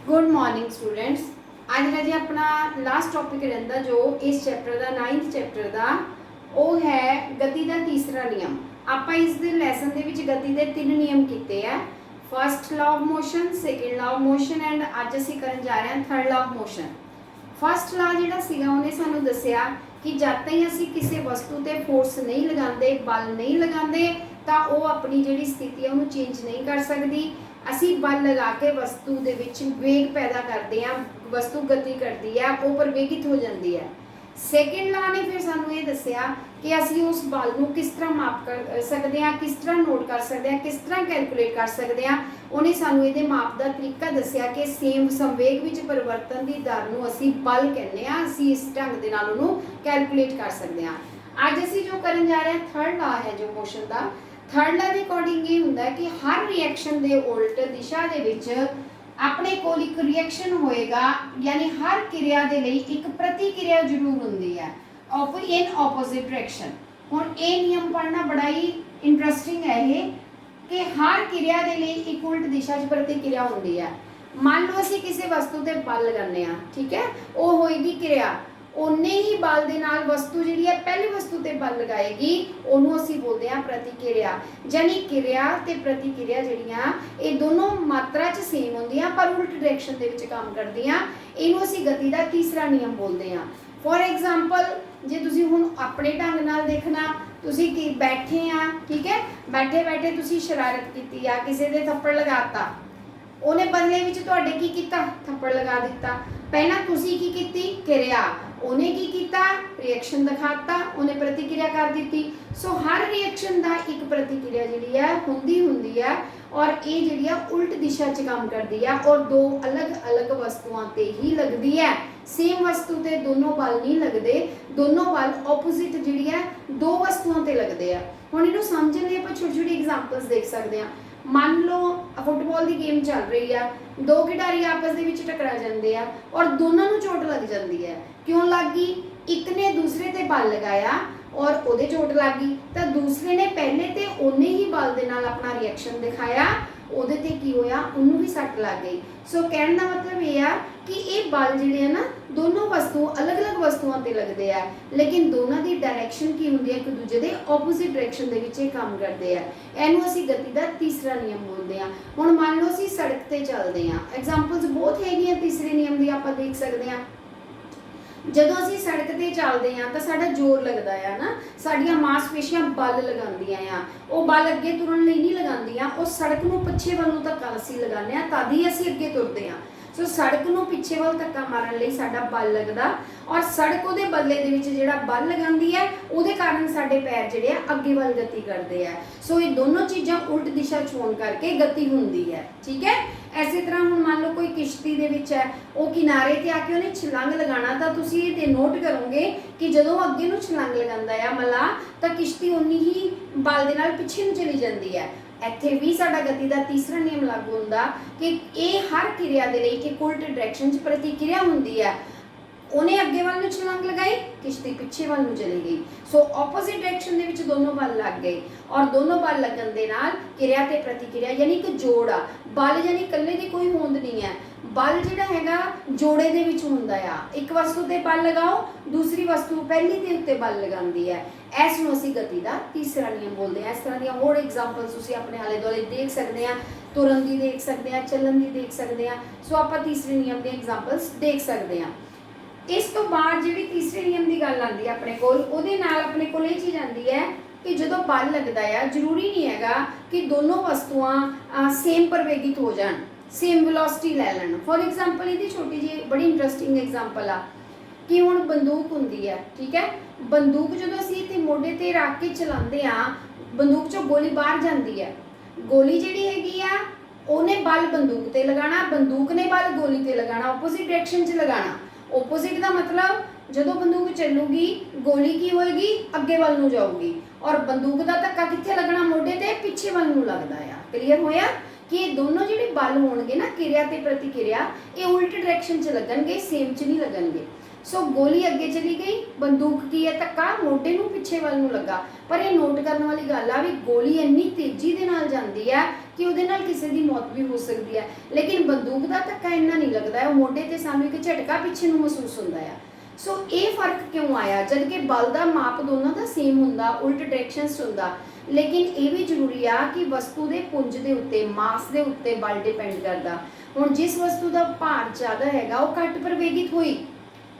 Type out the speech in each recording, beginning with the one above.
Good morning students. अज का जी अपना last topic रहिंदा जो इस चैप्टर का 9th चैप्टर का वो है गति का तीसरा नियम। आप इस लैसन के गति के 3 नियम किए हैं। First law of motion, second law of motion and अज असीं करन जा रहे हैं third law of motion. First law जिहड़ा सीगा उन्हें सानूं दस्सिया कि जद तक असीं किसी वस्तु ते फोर्स नहीं लगाते, बल नहीं लगाते, तो वह अपनी जिहड़ी स्थिति है उन्होंने चेंज नहीं कर सकती। असी बल लगा के वस्तु दे विच वेग पैदा करते हैं, वस्तु गति करती है, वो प्रवेगित हो जाती है। सैकेंड लॉ ने फिर सानू ये दस्सिया कि असी उस बल को किस तरह माप कर सकते हैं, किस तरह नोट कर सकते हैं, किस तरह कैलकुलेट कर सकते हैं। उन्हें सानू ये माप का तरीका दस्सिया कि सेम संवेग विच परिवर्तन की दर को असी बल कहने, असी इस ढंग के नाल उहनूं कैलकुलेट कर सकते हैं। अज असी जो करन जा रहे हैं थर्ड लॉ है जो मोशन का। थर्ड लॉ के अकॉर्डिंग ये होंदा है कि हर रिएक्शन के उल्ट दिशा दे विच अपने कोल एक रिएक्शन होएगा, यानी हर क्रिया के लिए एक प्रतिक्रिया जरूर होंदी है इन ऑपोजिट डायरेक्शन। हुण ये नियम पढ़ना बड़ा ही इंटरेस्टिंग है ये कि हर क्रिया के लिए एक उल्ट दिशा च प्रतिक्रिया होंदी है। मान लो असीं किसी वस्तु ते बल लगाने आ, ठीक है, वो होएगी क्रिया, उन्ने ही बल दे नाल वस्तु जिहड़ी है पहली वस्तु ते बल लगाएगी, उहनूं असीं बोलदे हां प्रतिक्रिया। यानी क्रिया ते प्रतिक्रिया जिहड़ियां ये दोनों मात्रा च सेम होंदियां पर उल्ट डायरेक्शन दे विच काम करदियां। इहनूं असीं गति दा तीसरा नियम बोलदे हां। फॉर एग्जाम्पल जे तुसीं हुण अपने ढंग नाल देखना, तुसीं कि बैठे आ, ठीक है, बैठे बैठे तुसीं शरारत कीती आ, किसी दे थप्पड़ लगाता, उन्हें बदले विच तुहाडे की कीता, थप्पड़ लगा दिता। पहला तुसीं की कीती क्रिया, उन्हें की कीता रिएक्शन दिखाता, उन्हें प्रतिक्रिया कर दी। सो हर रिएक्शन का एक प्रतिक्रिया जिहड़ी है हुंदी है और ये जिहड़ी है उल्ट दिशा च काम करती है और दो अलग अलग वस्तुओं ते ही लगती है। सेम वस्तु ते दोनों बल नहीं लगते, दोनों बल ओपोजिट जिहड़ी है दो वस्तुओं ते लगते हैं। हुण इहनूं समझण लई आपां छोटी छोटी एग्जाम्पल्स देख सकते हैं। मान लो फुटबॉल की गेम चल रही है, दो खिडारी आपस दे विच टकरा जाते हैं और दोनों को चोट लग जाती है। क्यों लग गई? एक ने दूसरे ते बल लगाया और उहदे चोट लग गई, तो दूसरे ने पहले ते उन्ने ही बल दे नाल अपना रिएक्शन दिखाया, उहदे ते की होया, उन्नूं भी सट लग गई। सो कहने का मतलब ये है कि ये बल जिहड़े है ना दोनों वस्तु अलग अलग वस्तुओं ते लगते हैं, लेकिन दोनों की डायरैक्शन की होंदी है एक दूजे के ओपोजिट डायरैक्शन दे विच काम करते हैं। इहनूं असीं गति का तीसरा नियम बोलते हैं। हुण मान लो असीं सड़क ते चलते हैं, एग्जाम्पल्स बहुत हैगियां तीसरे नियम दी आपां देख सकते हैं। जदों असीं सड़क ते चलते हैं तो साडा जोर लगता है ना, साडियां मांसपेशियां बल लगांदियां आ, वो बल अगे तुरन लई नहीं लगांदियां, वो सड़क नूं पिछे वल नूं धक्का असीं लगाने आ तद ही असीं अगे तुरदे हां। सो सड़क नूं पिछे वल धक्का मारन लई साडा बल लगदा और सड़क उहदे बदले दे विच जिहड़ा बल लगांदी है उहदे कारण साडे पैर जिहड़े आ अगे वल गति करदे आ। सो ये दोनों चीज़ां उल्ट दिशा च होण करके गति हुंदी है, ठीक है। इसी तरह हुण मान लो कोई किश्ती दे विच है, वो किनारे ते आके उहने छलंग लगाना, तो तुसीं ये नोट करोगे कि जदों अगे नूं छलंग लगांदा है मला तो किश्ती उन्नी ही बल दे नाल पिछे नूं चली जांदी है। इत्थे भी साडा गति का तीसरा नियम लागू हुंदा कि ये हर क्रिया दे लई एक उल्ट डायरैक्शन च प्रतिक्रिया हुंदी है। उन्हें अगे वाल नूं छलांग लगाई, किश्ती पिछे वाल नूं चली गई। सो ओपोजिट डायरैक्शन दे विच दोनों बल लग गए और दोनों बल लगन दे नाल क्रिया ते प्रतिक्रिया यानी कि जोड़ आ। बल यानी कल्ले दी कोई होंद नहीं है, बल जिहड़ा हैगा जोड़े दे विच हुंदा आ। एक वस्तु ते बल लगाओ, दूसरी वस्तु पहली दे उत्ते बल लगांदी है। इस नूं असीं गति का तीसरा नियम बोलते हैं। इस तरह दी होर एग्जाम्पल्स तुसीं अपने आले दुआले देख सकते हैं, तुरन दी देख सकते हैं, चलन दी देख सकते हैं। सो आपां तीसरे नियम दी एग्जाम्पल्स देख सकते हैं। इस तो बाद जिहड़ी तीसरे नियम की गल आती है अपने कोल, उहदे नाल अपने कोल ये चीज़ आती है कि जदों बल लगता है जरूरी नहीं हैगा कि दोनों वस्तुआं सेम प्रवेगित हो जान, सेम वेलोसिटी लै लैन। फॉर एग्जाम्पल ये छोटी जी बड़ी इंटरस्टिंग एग्जाम्पल आ कि हुण बंदूक हुंदी है, ठीक है, बंदूक जदों असीं इत्थे मोढे ते रख के चलाते हाँ, बंदूक चों गोली बाहर जाती है। गोली जिहड़ी हैगी आ उहने बल बंदूक ते लगाना, बंदूक ने बल गोली ते लगाना, ओपोजिट डायरैक्शन च लगाना। ओपोजिट का मतलब जदों बंदूक चलूगी गोली की होएगी अगे वाल नूं जाऊगी और बंदूक का धक्का कित्थे लगना, मोढे ते पिछे वाल नूं लगदा आ। क्लीयर होया कि ये दोनों जिहड़े बल होणगे ना क्रिया ते प्रतिक्रिया ये उल्ट डायरैक्शन च लगणगे, सेम च नहीं लगणगे। सो गोली अगे चली गई, बंदूक की है धक्का मोढे नूं पिछे वाल नूं लगा। पर यह नोट करने वाली गल आ भी गोली इन्नी तेजी दे नाल जांदी है कि उहदे नाल किसी दी मौत भी हो सकती है, लेकिन बंदूक दा धक्का इन्ना नहीं लगदा है, मोढे ते सानूं एक झटका पिछे नूं महसूस हुंदा है। सो ये फर्क क्यों आया, जबकि बल का माप दोनों का सेम हुंदा, उल्ट डायरैक्शनस हुंदा, लेकिन ये भी जरूरी आ कि वस्तु के पुंज के उत्ते मास के उत्ते बल डिपेंड करता। हुण जिस वस्तु का भार ज़्यादा हैगा वो घट प्रवेगित हुई,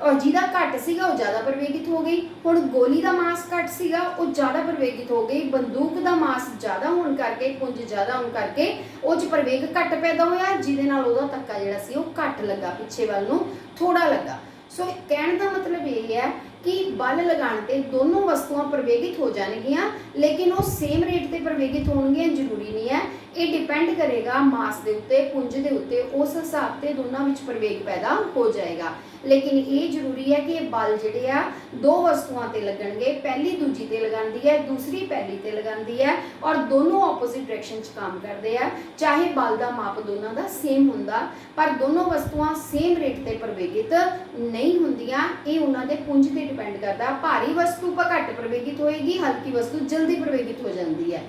और जिहदा घट सीगा वो ज़्यादा प्रवेगित हो गई। हुण गोली का मास घट सीगा वो ज़्यादा प्रवेगित हो गई, बंदूक का मास ज़्यादा होने करके पुंज ज़्यादा होने करके उस प्रवेग घट पैदा होया, जिहदे नाल उहदा धक्का जिहड़ा सी वो घट लगा, पिछे वाल नूं थोड़ा लगा। सो कहने का मतलब ये है कि बल लगाने ते दोनों वस्तुआं प्रवेगित हो जाएगियां, लेकिन वो सेम रेट ते प्रवेगित होणगियां जरूरी नहीं है। ये डिपेंड करेगा मास के उत्ते, पुंज के उत्ते, उस हिसाब से दोनों विच प्रवेग पैदा हो जाएगा। लेकिन ये जरूरी है कि बल जिहड़े आ दो वस्तुआं ते लगणगे, पहली दूजी ते लगांदी है, दूसरी पहली ते लगांदी है, और दोनों ऑपोजिट डायरैक्शन च काम करते हैं। चाहे बल का माप दोनों का सेम हुंदा, पर दोनों वस्तुआं सेम रेट ते प्रवेगित नहीं हुंदियां। ये उन्हां दे पुंज ते डिपेंड करता। भारी वस्तु घट प्रवेगित होएगी, हल्की वस्तु जल्दी प्रवेगित हो जाती है।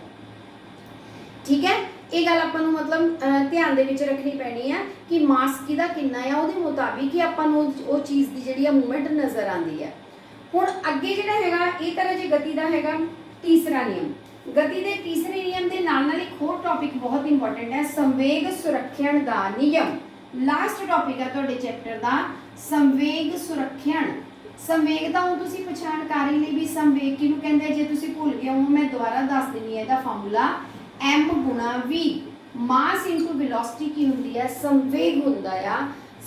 ठीक है, ये गल आपां नूं मतलब ध्यान दे विच रखनी पैनी है कि मास किहदा किन्ना है, उहदे मुताबिक ही आपां नूं वो चीज़ की जिहड़ी आ मूवमेंट नज़र आती है। हुण अगे जिहड़ा हैगा ये तरह जे गति का हैगा तीसरा नियम। गति के तीसरे नियम के नाल एक होर टॉपिक बहुत इंपॉर्टेंट है, संवेग सुरक्षण का नियम। लास्ट टॉपिक है तुहाडे चैप्टर का संवेग सुरक्षण। संवेग का हूँ तुसीं पछाण कर ही ली भी संवेग किहनूं कहंदे, जे तुसीं भुल गए हो मैं दोबारा दस दिनी है इहदा फार्मूला m गुणा v। मास इंटू वेलोसिटी की हुंदी है, संवेग हुंदा आ।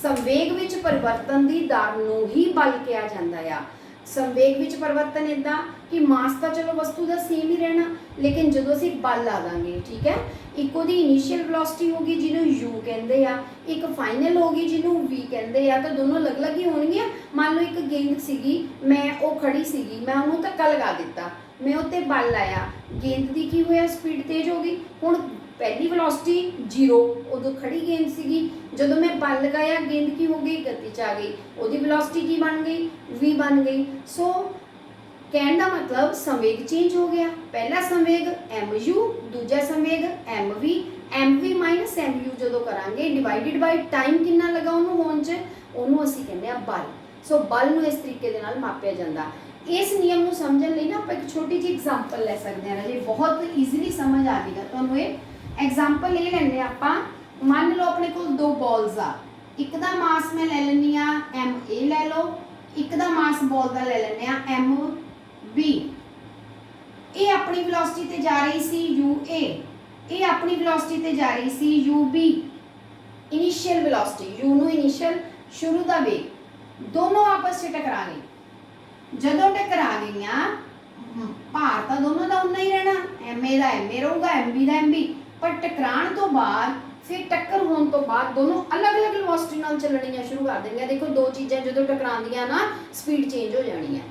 संवेग विच परिवर्तन की दर नूं ही बल कहा जांदा आ। संवेग विच परिवर्तन इदां कि मास तो चलो वस्तु का सेम ही रहना, लेकिन जदों असीं बल ला दांगे, ठीक है, एक उहदी इनिशियल वेलोसिटी होगी जिन्हों u कहंदे आ, एक फाइनल होगी जिन्हों v कहंदे आ, तो दोनों अलग अलग ही होणगियां। मान लो एक गेंद सीगी, मैं वो खड़ी सीगी, मैं उन्होंने धक्का लगा दिता, मैं उत्ते बल लाया, गेंद की की होया स्पीड तेज हो गई। हुण पहली वेलोसिटी 0, उदों खड़ी गेंद सीगी, जदों मैं बल लगाया गेंद की हो गई, गति च आ गई, उहदी वेलोसिटी की बन गई, v बन गई। सो कहने का मतलब संवेग चेंज हो गया। पहला संवेग mu, दूजा संवेग mv माइनस mu जो करांगे डिवाइडेड बाय टाइम कितना लगा उन्होंने होने च, उन्होंने असीं कहंदे आ बल। सो बल नूं इस तरीके दे नाल मापिया जांदा। इस नियम नूं समझण लई ना आपां एक छोटी जी एग्जाम्पल लै सकदे हां, जे बहुत ईजीली समझ आ जाएगा तुहानूं। ये एग्जाम्पल ये लैंदे आपां, मान लो अपने कोल दो बॉल्स आ, एक दा मास मैं ले लैनी आ ma लै लो, एक दा मास बॉल दा ले लैने आ mb। ये अपनी वेलोसिटी ते जा रही सी ua, ये अपनी वेलोसिटी ते जा रही सी ub। इनिशियल वेलोसिटी u नूं इनिशियल शुरू दा वेग, दोनों आपस में टकरा गई। जदों टकरा गई भार तो दोनों का उन्ना ही रहना, एम ए का एम ए रहूगा, एम बी का एम बी, पर टकराण तो बाद फिर टक्कर होने तो बाद दोनों अलग अलग वेलोसिटी नाल चलनियां शुरू कर देंगे। देखो दो चीज़ां जदों टकरांदियां ना स्पीड चेंज हो जानी है।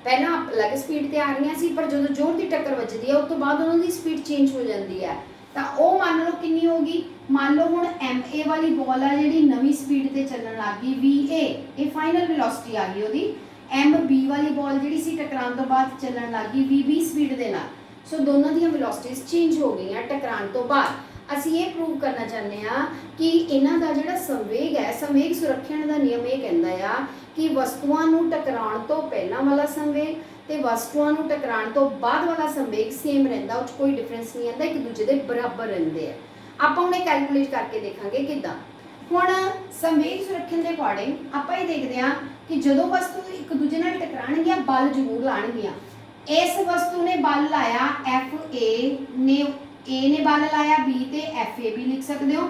पहला अलग स्पीड ते आ रही सी, पर जो जोर की टक्कर वजदी है उस तो बाद उन्होंने स्पीड चेंज हो जाती है। तो वह मान लो कितनी होगी, मान लो हुण एम ए वाली बॉल आ जी नवी स्पीड से चलन लग गई वी ए, ये फाइनल वेलोसिटी आ गई वो। एम बी वाली बॉल जी सी टकराने तो बाद चलन लग गई वी बी स्पीड के नाल। सो दोनों दी वेलोसिटीज चेंज हो गई टकराने तो बाद। असीं ये प्रूव करना चाहते हैं कि इन्हां दा जिहड़ा संवेग है, संवेग सुरक्षण का नियम ये कहता है कि वस्तुओं नूं टकराउण तो पहला वाला संवेग ते वस्तुओं नूं टकराउण तो बाद वाला संवेग सेम रहिंदा, उस कोई डिफरेंस नहीं आता, एक दूजे के बराबर रहिंदे है। आपां हुण कैलकुलेट करके देखांगे किदां। हुण संवेग सुरक्षण के अकॉर्डिंग आपां ये देखते हैं कि जदों वस्तु एक दूजे नाल टकराणगियां बल जरूर लाणगियां। इस वस्तु ने बल लाया एफ ए ने, ए ने बल लाया बी ते एफ ए बी लिख सकते हो,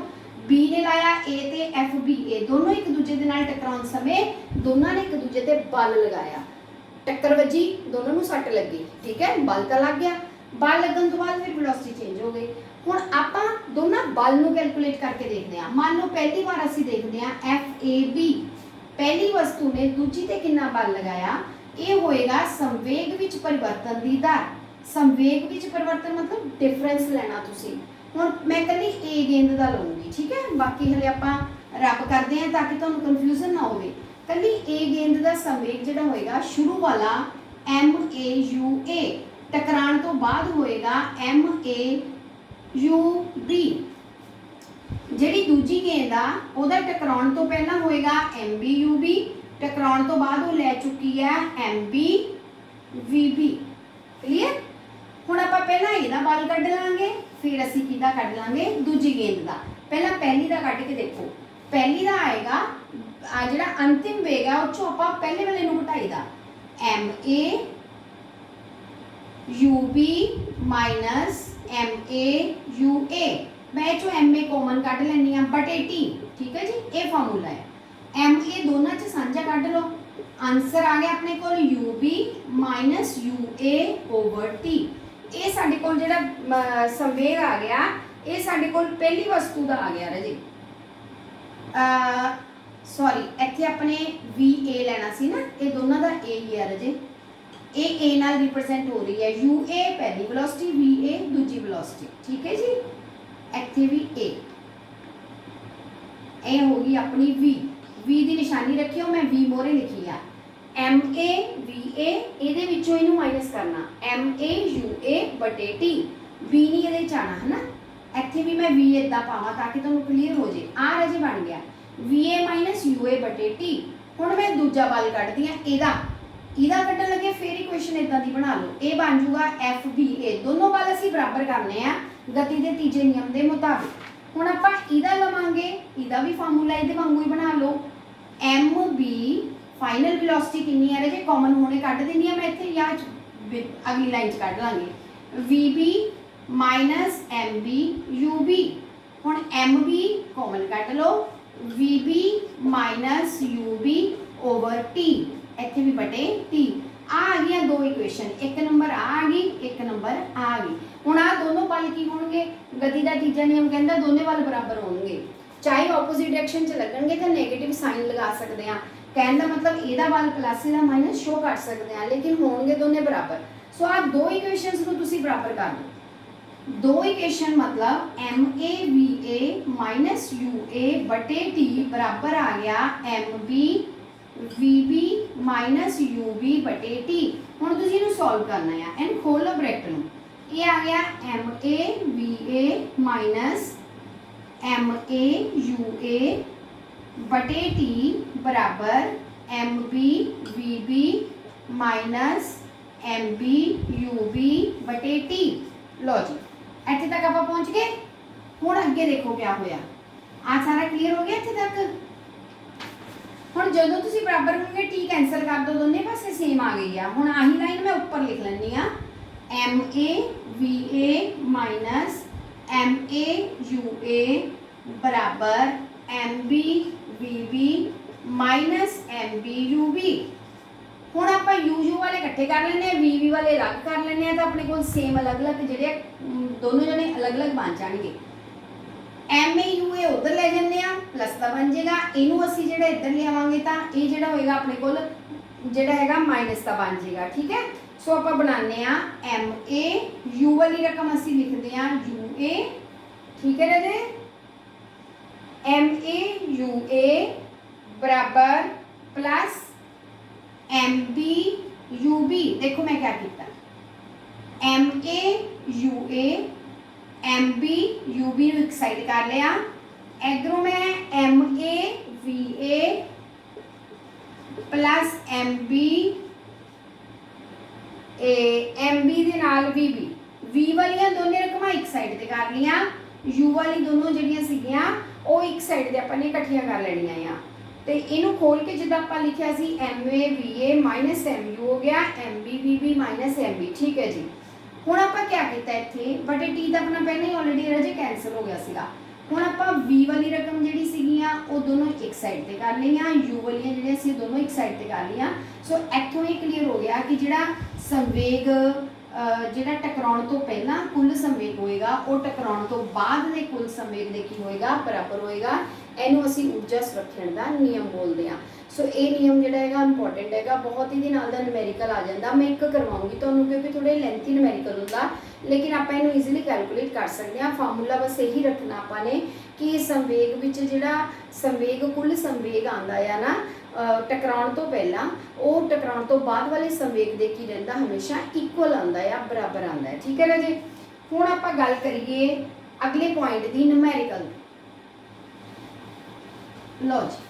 बी ने लाया ए ते एफ बी ए, दोनों एक दूजे दे नाल टकराउण समय दोनों ने एक दूजे ते बल लगाया, टक्कर वजी, दोनों नूं सट लगी, ठीक है, बल तो लग गया। बल लगन तो बाद फिर वेलोसिटी चेंज हो गई। हुण आपां दोनों बल नूं कैलकुलेट करके देखते हैं। मान लो पहली बार असीं देखते हैं एफ ए बी, पहली वस्तु ने दूजी ते कितना बल लगाया, ये होएगा संवेग विच परिवर्तन की दर। संवेग विच परिवर्तन मतलब डिफरेंस लेना तुसीं। हुण मैं कल्ली ए गेंद दा लऊंगी, ठीक है, बाकी हले आपां रब करते हैं ताकि तुहानूं कन्फ्यूजन ना होवे। कली ए गेंद का संवेग जिहड़ा होएगा शुरू वाला MAUA, टकराण तो बाद होएगा MAUB। जिहड़ी दूजी गेंद आ उहदा टकराउण तो पहला होएगा MBUB, टकराउण तो बाद वो लै चुकी है MBVB। क्लीयर। हुण आपां पहला इहदा बल कढ लांगे, फिर असीं किहदा कढ लांगे दूजी गेंद दा। पहला पहली दा कढ के देखो, पहली दा आएगा जिहड़ा अंतिम वेग है उस चों आपां पहले वाले नूं घटाईदा MAUB माइनस MAUA। मैं चो MA कॉमन कढ लैनी आ बटे T, ठीक है जी, ये फार्मूला है। MA दोनों च साझा कढ लो, आंसर आ गया अपने को UB minus UA over T। ये साडे कोल जिहड़ा संवेग आ गया, ये साडे कोल पहली वस्तु दा आ गया राजे। सॉरी इत्थे अपने VA लेना सी ना, ये दोनों दा A ही है राजे। ये A नाल रिप्रेजेंट हो रही है, UA पहली वेलोसिटी, VA दूजी वेलोसिटी, ठीक है जी। इत्थे भी A, ए होगी अपनी V की निशानी रखियो, मैं V मोरे लिखी है MAVA, ਇਹਦੇ ਵਿੱਚੋਂ ਇਹਨੂੰ ਮਾਈਨਸ ਕਰਨਾ MAUA बटे T। V नहीं ਇਹਦੇ ਚ ਆਣਾ है ना, ਇੱਥੇ भी मैं V ਇਦਾਂ ਪਾਵਾਂ ਤਾਂ ਕਿ ਤੁਹਾਨੂੰ ਕਲੀਅਰ ਹੋ ਜੇ। ਆ ਰਾਜੇ ਬਣ ਗਿਆ VA माइनस UA बटे T। ਹੁਣ मैं दूजा बल ਕੱਢਦੀ ਆ ਇਹਦਾ ਕੱਢਣ ਲੱਗੇ ਫਿਰ ਇਕੁਏਸ਼ਨ ਇਦਾਂ ਦੀ ਬਣਾ ਲਓ, ਇਹ ਬਣ ਜੂਗਾ FBA। दोनों बल ਅਸੀਂ ਬਰਾਬਰ ਕਰਨੇ ਆ गति के तीजे नियम के मुताबिक। ਹੁਣ ਆਪਾਂ ਇਹਦਾ ਲਵਾਂਗੇ, ਇਹਦਾ ਵੀ ਫਾਰਮੂਲਾ ਇਹਦੇ ਵਾਂਗੂ ਹੀ ਬਣਾ ਲਓ MB फाइनल वेलोसिटी कितनी है राजे, कॉमन होने कट देनी है मैं इत्थे या अगली लाइन च कट लांगे VB माइनस MB UB। हुण MB कॉमन कट लो, VB minus UB over T, इत्थे भी बटे T। आ गई दो इक्वेशन, एक नंबर आ गई, एक नंबर आ गई। हुण आ दोनों बल की होणगे, गति का तीजा नियम कहंदा दोनों बल बराबर होणगे, चाहे ऑपोजिट डायरेक्शन च लगणगे तो नेगेटिव साइन लगा सकते हैं। कहने का मतलब एदा बल प्लस एदा माइनस शो कर सकते हैं, लेकिन होंगे दोनों बराबर। सो आप दो इक्वेशंस को तुसी बराबर कर लो। दो इक्वेशन मतलब MAVA माइनस UA बटे T बराबर आ गया MBVB माइनस UB बटे T। हुण तुसी इहनूं सॉल्व करना है, एंड खोल लो ब्रैकेट नूं। ये आ गया MAVA माइनस MAUA बटे T बराबर MBVB माइनस MBUB बटे T। लो जी इत्थे तक आप पहुँच गए। हुण अगे देखो क्या होया, आ सारा क्लीयर हो गया इत्थे तक। हुण जदों तुसीं बराबर होंगे T कैंसल कर दो, दोनों पासे सेम आ गई है। हुण आही लाइन मैं ऊपर लिख लैनी आ MAVA माइनस MAUA बराबर MBVB माइनस MBUB। हुण आपां UU वाले इकट्ठे कर लेने, VB वाले अलग कर लेने, तो अपने को सेम अलग अलग जिहड़े दोनों जने अलग अलग बन जाएंगे। MAUA उधर ले जाने प्लस का बन जाएगा, इनू असीं जिहड़ा इधर ले आवांगे तो ये जिहड़ा होएगा अपने कोल जिहड़ा हैगा माइनस का बन जाएगा, ठीक है। सो आपां बनाने MAU वाली रकम असीं लिखते हैं UA, ठीक है राजे। MAUA बराबर प्लस MBUB। देखो मैं क्या किया, MAUA MBUB एक साइड कर लिया, इधरों मैं MAVA प्लस MB दे नाल VB, V वालियां दोनों रकमां एक साइड ते कर लिया, U वाली दोनों जिहड़ियां सीगियां ਉਹ एक साइड ते अपन ने इकट्ठियां कर लेनियां आ। तो इनू खोल के जिद्दां आपां लिखिया सी MAVA माइनस MU हो गया MBVB माइनस MB, ठीक है जी। हुण आपां क्या कीता इत्थे बटे T दा अपना पहले ही ऑलरेडी राजे कैंसल हो गया सीगा। हुण आपां V वाली रकम जिहड़ी सीगियां ਉਹ दोनों एक साइड ते कर लईआं, U वालियां जिहड़ियां सी दोनों एक साइड ते कर लईआं। सो इत्थों ये क्लीयर हो गया कि जिहड़ा संवेग जिहड़ा टकराउण तो पहला कुल संवेग होएगा वो टकराउण तो बाद दे कुल संवेग दे की होएगा बराबर होएगा। ਇਹਨੂੰ ਅਸੀਂ ਊਰਜਾ ਸੁਰੱਖਿਅਣ ਦਾ ਨਿਯਮ ਬੋਲਦੇ ਹਾਂ। ਸੋ ਇਹ ਨਿਯਮ ਜਿਹੜਾ ਹੈਗਾ ਇੰਪੋਰਟੈਂਟ ਹੈਗਾ, ਬਹੁਤ ਇਹਦੇ ਨਾਲ ਦਾ ਨਿਊਮੈਰੀਕਲ ਆ ਜਾਂਦਾ। ਮੈਂ ਇੱਕ ਕਰਵਾਉਂਗੀ ਤੁਹਾਨੂੰ ਕਿਉਂਕਿ ਥੋੜੇ ਲੈਂਥੀ ਨਿਊਮੈਰੀਕਲ ਹੁੰਦਾ, ਲੇਕਿਨ ਆਪਾਂ ਇਹਨੂੰ ਈਜ਼ੀਲੀ ਕੈਲਕੂਲੇਟ ਕਰ ਸਕਦੇ ਹਾਂ। ਫਾਰਮੂਲਾ ਬਸ ਇਹੀ ਰੱਖਣਾ ਆਪਾਂ ਨੇ ਕਿ ਸੰਵੇਗ ਵਿੱਚ ਜਿਹੜਾ ਸੰਵੇਗ ਕੁੱਲ ਸੰਵੇਗ ਆਉਂਦਾ ਆ ਨਾ ਟਕਰਾਉਣ ਤੋਂ ਪਹਿਲਾਂ, ਉਹ ਟਕਰਾਉਣ ਤੋਂ ਬਾਅਦ ਵਾਲੇ ਸੰਵੇਗ ਦੇ ਕੀ ਰਹਿੰਦਾ, ਹਮੇਸ਼ਾ ਇਕੁਅਲ ਆਉਂਦਾ ਆ, ਬਰਾਬਰ ਆਉਂਦਾ ਹੈ। ਠੀਕ ਹੈ ਰਾਜੇ। ਹੁਣ ਆਪਾਂ ਗੱਲ ਕਰੀਏ ਅਗਲੇ ਪੁਆਇੰਟ ਦੀ, ਨਿਊਮੈਰੀਕਲ। ਲਓ ਜੀ,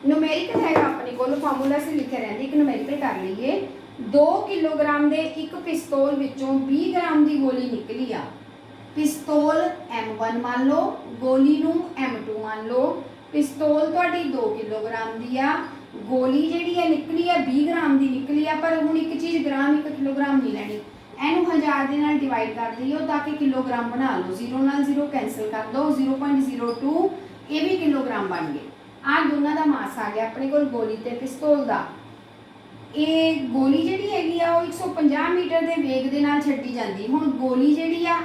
ਨਿਊਮੈਰੀਕਲ ਹੈਗਾ ਆਪਣੇ ਕੋਲ, ਫਾਰਮੂਲਾ ਸੇ ਲਿਖਿਆ ਰਹਿੰਦਾ, ਇੱਕ ਨਿਊਮੈਰੀਕਲ ਕਰ ਲਈਏ। 2 ਕਿਲੋਗ੍ਰਾਮ ਦੇ ਇੱਕ ਪਿਸਤੌਲ ਵਿੱਚੋਂ 20 ਗ੍ਰਾਮ ਦੀ ਗੋਲੀ ਨਿਕਲੀ ਆ। ਪਿਸਤੌਲ M1 ਮੰਨ ਲਓ, ਗੋਲੀ ਨੂੰ M2 ਮੰਨ ਲਓ। ਪਿਸਤੌਲ ਤੁਹਾਡੀ 2 ਕਿਲੋਗ੍ਰਾਮ ਦੀ ਆ, ਗੋਲੀ ਜਿਹੜੀ ਹੈ ਨਿਕਲੀ ਆ 20 ਗ੍ਰਾਮ ਦੀ ਨਿਕਲੀ ਆ। ਪਰ ਹੁਣ ਇੱਕ ਚੀਜ਼ ਗ੍ਰਾਮ 1 ਕਿਲੋਗ੍ਰਾਮ ਨਹੀਂ ਲੈਣੀ, ਇਹਨੂੰ 1000 ਦੇ ਨਾਲ ਡਿਵਾਈਡ ਕਰ ਦਈਓ ਤਾਂ ਕਿ ਕਿਲੋਗ੍ਰਾਮ ਬਣਾ ਲਓ। 0 ਨਾਲ 0 ਕੈਂਸਲ ਕਰ ਦਿਓ, 0.02 ਇਹ ਵੀ ਕਿਲੋਗ੍ਰਾਮ ਬਣ ਗਏ। ਆਹ ਦੋਨਾਂ ਦਾ ਮਾਸ ਆ ਗਿਆ ਆਪਣੇ ਕੋਲ, ਗੋਲੀ ਤੇ ਪਿਸਤੌਲ ਦਾ। ਇਹ ਗੋਲੀ ਜਿਹੜੀ ਹੈਗੀ ਆ ਉਹ 150 ਮੀਟਰ ਦੇ ਵੇਗ ਦੇ ਨਾਲ ਛੱਡੀ ਜਾਂਦੀ। ਹੁਣ ਗੋਲੀ ਜਿਹੜੀ ਆ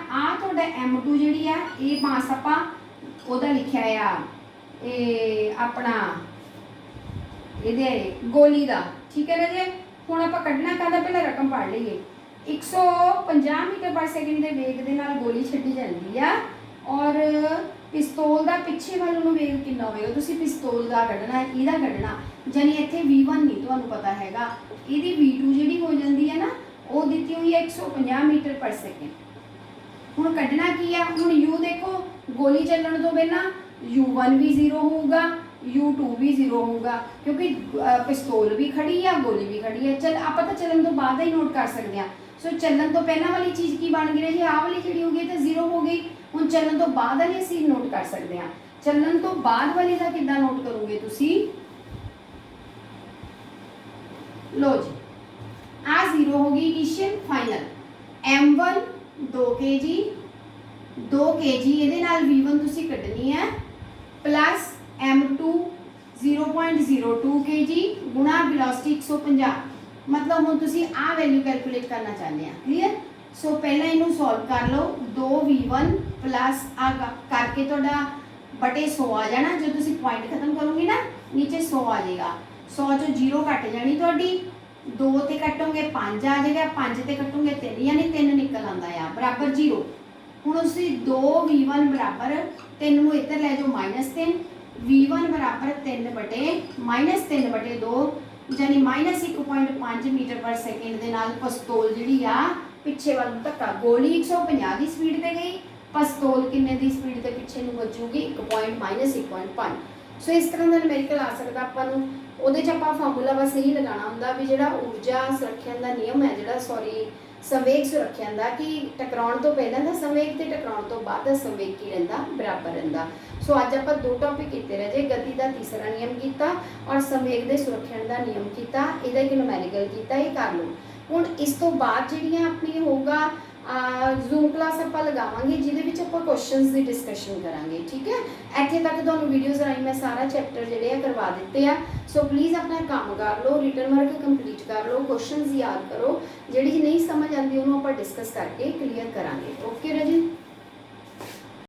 ਤੁਹਾਡਾ M2 ਜਿਹੜੀ ਆ, ਇਹ ਮਾਸ ਆਪਾਂ ਉਹਦਾ ਲਿਖਿਆ ਆ, ਇਹ ਆਪਣਾ ਇਹਦੇ ਗੋਲੀ ਦਾ। ਠੀਕ ਹੈ ਨਾ ਜੀ। ਹੁਣ ਆਪਾਂ ਕੱਢਣਾ ਕਾਹਦਾ, ਪਹਿਲਾਂ ਰਕਮ ਪੜ੍ਹ ਲਈਏ। 150 ਮੀਟਰ ਪਰ ਸੈਕਿੰਡ ਦੇ ਵੇਗ ਦੇ ਨਾਲ ਗੋਲੀ ਛੱਡੀ ਜਾਂਦੀ ਆ, ਔਰ ਪਿਸਤੌਲ ਦਾ ਪਿੱਛੇ ਵੱਲ ਨੂੰ ਵੇਗ ਕਿੰਨਾ ਹੋਵੇਗਾ, ਤੁਸੀਂ ਪਿਸਤੌਲ ਦਾ ਕੱਢਣਾ, ਇਹਦਾ ਕੱਢਣਾ। ਜਾਨੀ ਇੱਥੇ V1 ਨਹੀਂ ਤੁਹਾਨੂੰ ਪਤਾ ਹੈਗਾ, ਇਹਦੀ V2 ਜਿਹੜੀ ਹੋ ਜਾਂਦੀ ਹੈ ਨਾ, ਉਹ ਦਿੱਤੀ ਹੋਈ ਹੈ 150 ਮੀਟਰ ਪਰ ਸੈਕਿੰਡ। ਹੁਣ ਕੱਢਣਾ ਕੀ ਆ, ਹੁਣ U ਦੇਖੋ, ਗੋਲੀ ਚੱਲਣ ਤੋਂ ਪਹਿਲਾਂ U1 ਵੀ 0 ਹੋਊਗਾ, U2 ਵੀ 0 ਹੋਊਗਾ, ਕਿਉਂਕਿ ਪਿਸਤੌਲ ਵੀ ਖੜੀ ਆ, ਗੋਲੀ ਵੀ ਖੜੀ ਆ। ਚਲ ਆਪਾਂ ਤਾਂ ਚੱਲਣ ਤੋਂ ਬਾਅਦ ਹੀ ਨੋਟ ਕਰ ਸਕਦੇ ਹਾਂ। ਸੋ ਚੱਲਣ ਤੋਂ ਪਹਿਲਾਂ ਵਾਲੀ ਚੀਜ਼ ਕੀ ਬਣ ਗਈ ਜੀ, ਆਹ ਵਾਲੀ ਜਿਹੜੀ ਹੋ ਗਈ ਤਾਂ 0 ਹੋ ਗਈ। ਹੁਣ ਚੱਲਣ ਤੋਂ ਬਾਅਦ ਵਾਲੀ ਅਸੀਂ ਨੋਟ ਕਰ ਸਕਦੇ ਹਾਂ। ਚੱਲਣ ਤੋਂ ਬਾਅਦ ਵਾਲੀ ਦਾ ਕਿੱਦਾਂ ਨੋਟ ਕਰੋਗੇ ਤੁਸੀਂ, ਲੋ ਜੀ, ਆ 0 ਹੋ ਗਈ initial final. M1 2 kg, 2 kg ਇਹਦੇ ਨਾਲ V1 ਤੁਸੀਂ ਕੱਢਣੀ ਹੈ, ਪਲੱਸ M2 0.02 kg ਗੁਣਾ ਵੈਲੋਸਿਟੀ 150। मतलब हम तुसी आ वैल्यू कैलकुलेट करना चाहते हैं। क्लीयर। सो पहले इनू सॉल्व कर लो। 2v1 प्लस आ करके थोड़ा बटे 100 आ जाना। जो तुसी पॉइंट खत्म करोगे ना, नीचे 100 आ जाएगा। 100 चो 0 कट जानी थोड़ी, 2 ते कटोगे 5 आ जाएगा, 5 ते कटोगे 3, यानी 3 निकल आंदा है बराबर 0। हुण उसी 2v1 बराबर 3 नूं इधर ले जाओ -3, v1 बराबर 3 बटे -3/2 यानी -1.5 मीटर पर सेकंड ਦੇ ਨਾਲ ਪਿਸਤੌਲ ਜਿਹੜੀ ਆ ਪਿੱਛੇ ਵੱਲ ਨੂੰ ਧੱਕਾ। ਗੋਲੀ 150 ਦੀ ਸਪੀਡ ਤੇ ਗਈ, ਪਿਸਤੌਲ ਕਿੰਨੇ ਦੀ ਸਪੀਡ ਤੇ ਪਿੱਛੇ ਨੂੰ ਵੱਜੂਗੀ, 1.5। ਸੋ ਇਸ ਤਰ੍ਹਾਂ ਦਾ ਨਿਊਮੈਰੀਕਲ ਆ ਸਕਦਾ ਆਪਾਂ ਨੂੰ। ਉਹਦੇ 'ਚ ਆਪਾਂ ਫਾਰਮੂਲਾ ਬਸ ਇਹੀ ਲਗਾਉਣਾ ਹੁੰਦਾ ਵੀ ਜਿਹੜਾ ਊਰਜਾ ਸੁਰੱਖਿਆ ਦਾ ਨਿਯਮ ਹੈ, ਜਿਹੜਾ ਸੰਵੇਗ ਸੁਰੱਖਿਆ ਦਾ, ਕਿ ਟਕਰਾਉਣ ਤੋਂ ਪਹਿਲਾਂ ਦਾ ਸੰਵੇਗ ਤੇ ਟਕਰਾਉਣ ਤੋਂ ਬਾਅਦ ਦਾ ਸੰਵੇਗ ਕੀ ਰਹਿੰਦਾ, ਬਰਾਬਰ ਰਹਿੰਦਾ। ਸੋ ਅੱਜ ਆਪਾਂ 2 ਟੌਪਿਕ ਕੀਤੇ ਰਹੇ ਜੇ, ਗਤੀ ਦਾ ਤੀਸਰਾ ਨਿਯਮ ਕੀਤਾ ਔਰ ਸੰਵੇਗ ਦੇ ਸੁਰੱਖਿਆ ਦਾ ਨਿਯਮ ਕੀਤਾ। ਇਹਦਾ ਇੱਕ ਨਿਊਮੈਰੀਕਲ ਕੀਤਾ, ਇਹ ਕਰ ਲਓ। ਹੁਣ ਇਸ ਤੋਂ ਬਾਅਦ ਜਿਹੜੀਆਂ ਆਪਣੀ ਹੋਊਗਾ ਜ਼ੂਮ ਕਲਾਸ ਆਪਾਂ ਲਗਾਵਾਂਗੇ, ਜਿਹਦੇ ਵਿੱਚ ਆਪਾਂ ਕੁਐਸਚਨਸ ਦੀ ਡਿਸਕਸ਼ਨ ਕਰਾਂਗੇ। ਠੀਕ ਹੈ। ਇੱਥੇ ਤੱਕ ਤੁਹਾਨੂੰ ਵੀਡੀਓਜ਼ ਰਾਹੀਂ ਮੈਂ ਸਾਰਾ ਚੈਪਟਰ ਜਿਹੜੇ ਆ ਕਰਵਾ ਦਿੱਤੇ ਆ। ਸੋ ਪਲੀਜ਼ ਆਪਣਾ ਕੰਮ ਕਰ ਲਓ, ਰਿਟਨ ਵਰਕ ਕੰਪਲੀਟ ਕਰ ਲਓ, ਕੁਐਸਚਨਸ ਯਾਦ ਕਰੋ। ਜਿਹੜੀ ਨਹੀਂ ਸਮਝ ਆਉਂਦੀ ਉਹਨੂੰ ਆਪਾਂ ਡਿਸਕਸ ਕਰਕੇ ਕਲੀਅਰ ਕਰਾਂਗੇ। ਓਕੇ ਰਾਜੀ।